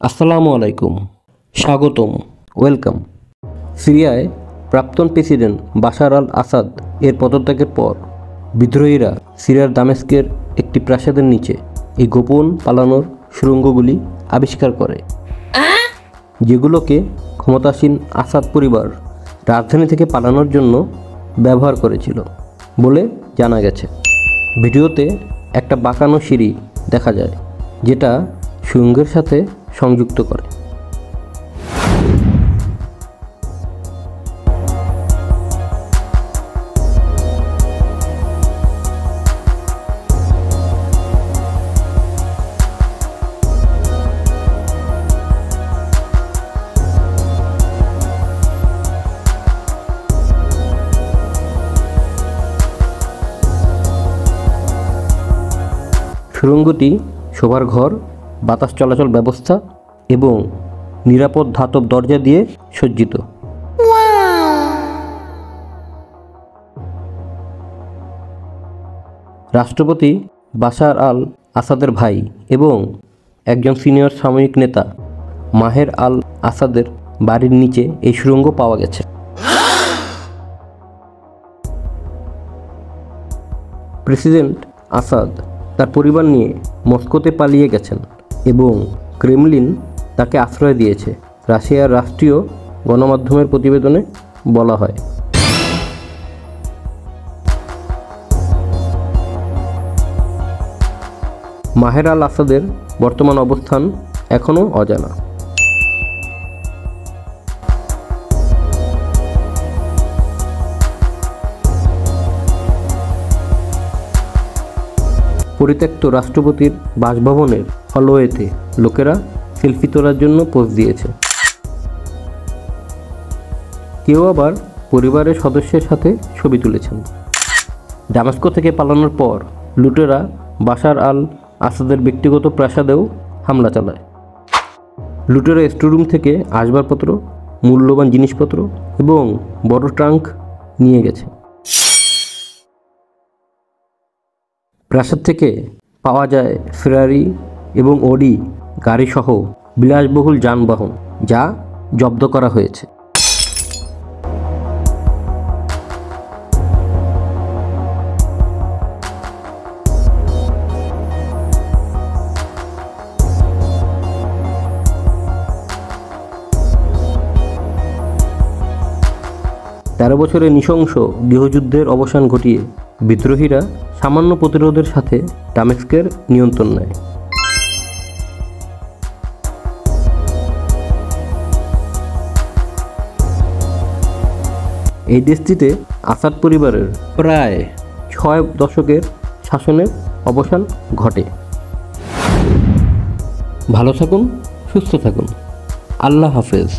আসসালামু আলাইকুম, স্বাগতম, ওয়েলকাম। সিরিয়ায় প্রাক্তন প্রেসিডেন্ট বাশার আল আসাদ এর পদত্যাগের পর বিদ্রোহীরা সিরিয়ার দামেস্কের একটি প্রাসাদের নিচে এই গোপন পালানোর সুড়ঙ্গগুলি আবিষ্কার করে, যেগুলোকে ক্ষমতাসীন আসাদ পরিবার রাজধানী থেকে পালানোর জন্য ব্যবহার করেছিল বলে জানা গেছে। ভিডিওতে একটা বাঁকানো সিঁড়ি দেখা যায়, যেটা সুড়ঙ্গের সাথে সংযুক্ত করে। সুড়ঙ্গটি শোবার ঘর, বাতাস চলাচল ব্যবস্থা এবং নিরাপদ ধাতব দরজা দিয়ে সজ্জিত। রাষ্ট্রপতি বাশার আল আসাদের ভাই এবং একজন সিনিয়র সামরিক নেতা মাহের আল আসাদের বাড়ির নিচে এই সুড়ঙ্গ পাওয়া গেছে। প্রেসিডেন্ট আসাদ তার পরিবার নিয়ে মস্কোতে পালিয়ে গেছেন এবং ক্রেমলিন তাকে আশ্রয় দিয়েছে, রাশিয়ার রাষ্ট্রীয় গণমাধ্যমের প্রতিবেদনে বলা হয়। মাহের আল আসাদের বর্তমান অবস্থান এখনও অজানা। পরিত্যক্ত রাষ্ট্রপতির বাসভবনের হলওয়েতে লোকেরা সেলফি তোলার জন্য পোজ দিয়েছে। কেউ আবার পরিবারের সদস্যের সাথে ছবি তুলেছেন। দামেস্ক থেকে পালানোর পর লুটেরা বাশার আল আসাদের ব্যক্তিগত প্রাসাদেও হামলা চালায়। লুটেরা স্টোররুম থেকে আসবাবপত্র, মূল্যবান জিনিসপত্র এবং বড় ট্রাঙ্ক নিয়ে গেছে। প্রাসাদ থেকে পাওয়া যায় ফেরারি এবং অডি গাড়িসহ বিলাসবহুল যানবাহন, যা জব্দ করা হয়েছে। তেরো বছরের নৃশংস গৃহযুদ্ধের অবসান ঘটিয়ে বিদ্রোহীরা সামান্য প্রতিরোধের সাথে দামেস্কের নিয়ন্ত্রণ নেয়। এই দেশটিতে আসাদ পরিবারের প্রায় 6 দশকের শাসনের অবসান ঘটে। ভালো থাকুন, সুস্থ থাকুন, আল্লাহ হাফেজ।